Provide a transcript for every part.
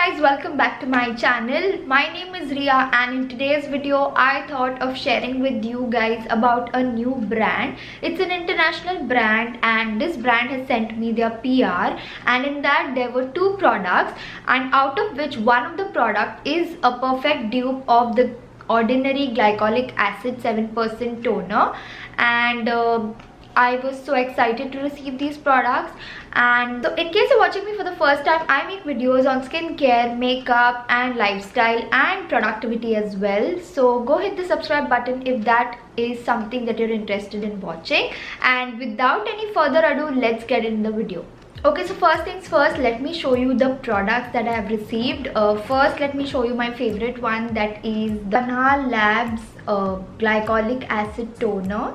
guys, welcome back to my channel. My name is Ria and in today's video I thought of sharing with you guys about a new brand. It's an international brand and this brand has sent me their PR, and in that there were two products, and out of which one of the product is a perfect dupe of the Ordinary Glycolic Acid 7% toner. And I was so excited to receive these products. And so in case you're watching me for the first time, I make videos on skincare, makeup and lifestyle and productivity as well. So go hit the subscribe button if that is something that you're interested in watching. And without any further ado, let's get in the video. Okay, so first things first, let me show you the products that I have received. First, let me show you my favorite one, that is the Panha Labs Glycolic Acid Toner.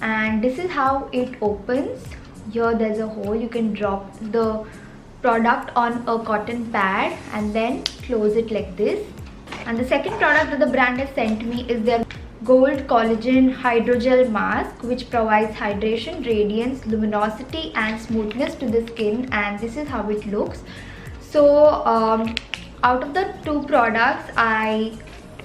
And this is how it opens. Here there's a hole, you can drop the product on a cotton pad and then close it like this. And the second product that the brand has sent me is their Gold Collagen Hydrogel Mask, which provides hydration, radiance, luminosity and smoothness to the skin, and this is how it looks. So out of the two products, I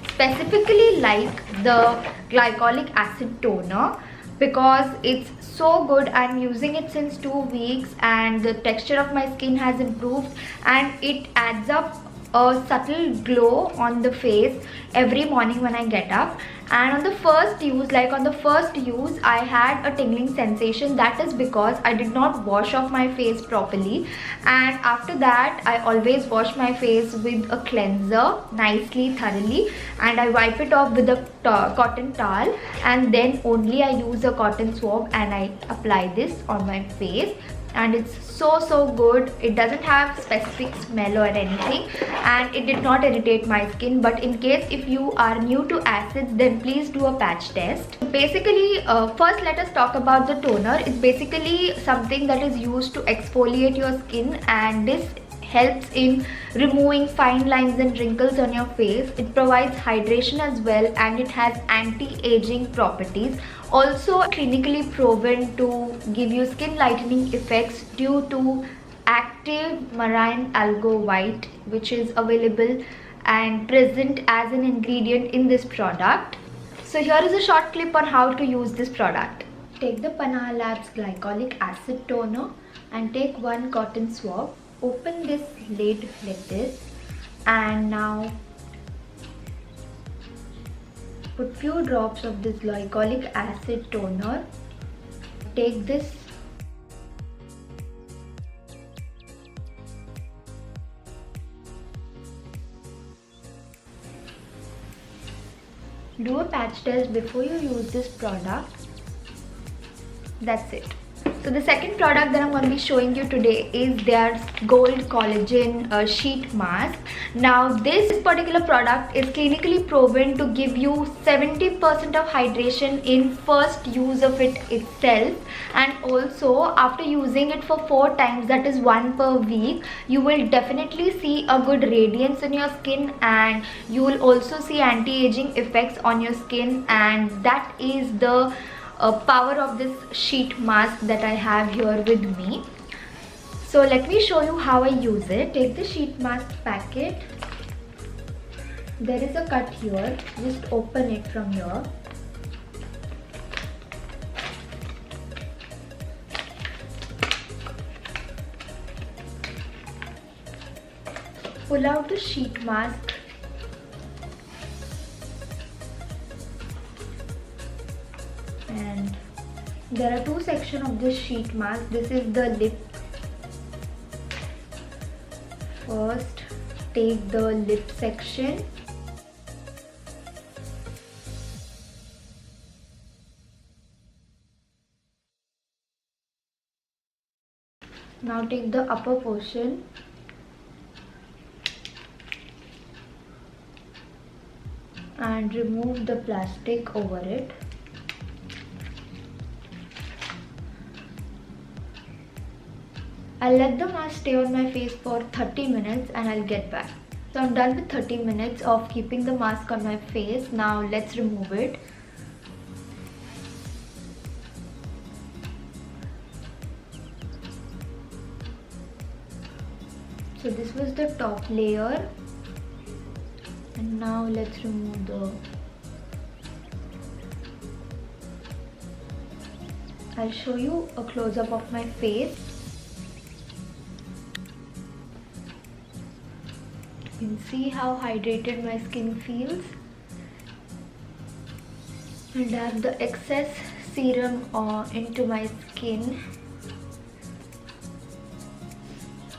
specifically like the Glycolic Acid Toner because it's so good. I'm using it since 2 weeks and the texture of my skin has improved and it adds up a subtle glow on the face every morning when I get up. And on the first use, I had a tingling sensation. That is because I did not wash off my face properly, and after that I always wash my face with a cleanser nicely, thoroughly, and I wipe it off with a cotton towel, and then only I use a cotton swab and I apply this on my face. And it's so good. It doesn't have specific smell or anything, and it did not irritate my skin. But in case if you are new to acids, then please do a patch test. Basically, first let us talk about the toner. It's basically something that is used to exfoliate your skin, and this helps in removing fine lines and wrinkles on your face. It provides hydration as well, and it has anti-aging properties. Also clinically proven to give you skin lightening effects due to active marine algal white, which is available and present as an ingredient in this product. So here is a short clip on how to use this product. Take the Panha Labs Glycolic Acid Toner and take one cotton swab. Open this lid like this, and now put few drops of this glycolic acid toner. Take this do a patch test before you use this product. That's it. So the second product that I'm going to be showing you today is their Gold Collagen Sheet Mask. Now this particular product is clinically proven to give you 70% of hydration in first use of it itself, and also after using it for 4 times, that is 1 per week, you will definitely see a good radiance in your skin, and you will also see anti-aging effects on your skin. And that is the power of this sheet mask that I have here with me. So let me show you how I use it. Take the sheet mask packet. There is a cut here. Just open it from here. Pull out the sheet mask. And there are 2 sections of this sheet mask. This is the lip. First, take the lip section. Now take the upper portion. And remove the plastic over it. I'll let the mask stay on my face for 30 minutes and I'll get back. So I'm done with 30 minutes of keeping the mask on my face. Now let's remove it. So this was the top layer, and now let's remove the. I'll show you a close-up of my face. You can see how hydrated my skin feels. And I have the excess serum into my skin.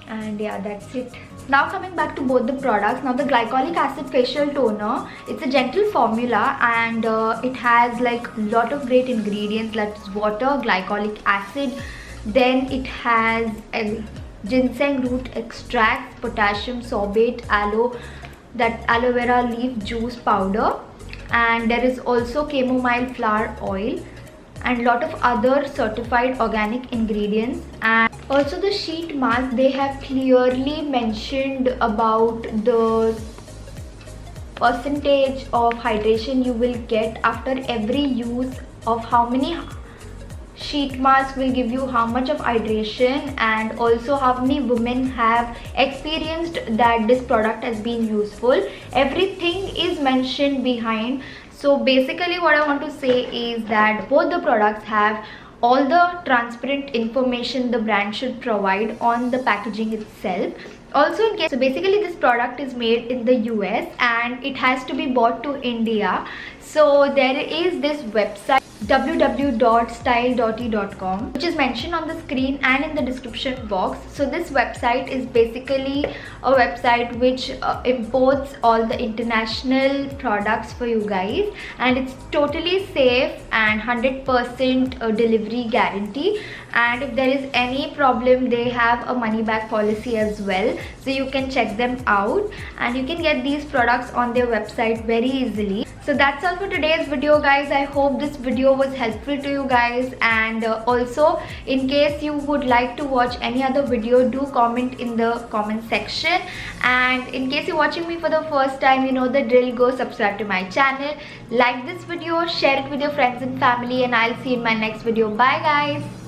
And yeah, that's it. Now coming back to both the products. Now the glycolic acid facial toner, it's a gentle formula, and it has like a lot of great ingredients, like water, glycolic acid, then it has ginseng root extract, potassium sorbate, aloe vera leaf juice powder, and there is also chamomile flower oil and lot of other certified organic ingredients. And also the sheet mask, they have clearly mentioned about the percentage of hydration you will get after every use of how many sheet mask will give you how much of hydration, and also how many women have experienced that this product has been useful. Everything is mentioned behind. So basically what I want to say is that both the products have all the transparent information the brand should provide on the packaging itself. Also in case, so basically this product is made in the US and it has to be bought to India. So there is this website www.styledotty.com, which is mentioned on the screen and in the description box. So this website is basically a website which imports all the international products for you guys, and it's totally safe and 100% delivery guarantee. And if there is any problem, they have a money back policy as well, so you can check them out and you can get these products on their website very easily. So that's all for today's video, guys. I hope this video was helpful to you guys, and also in case you would like to watch any other video, do comment in the comment section. And in case you're watching me for the first time, you know the drill, go subscribe to my channel, like this video, share it with your friends and family, and I'll see you in my next video. Bye guys.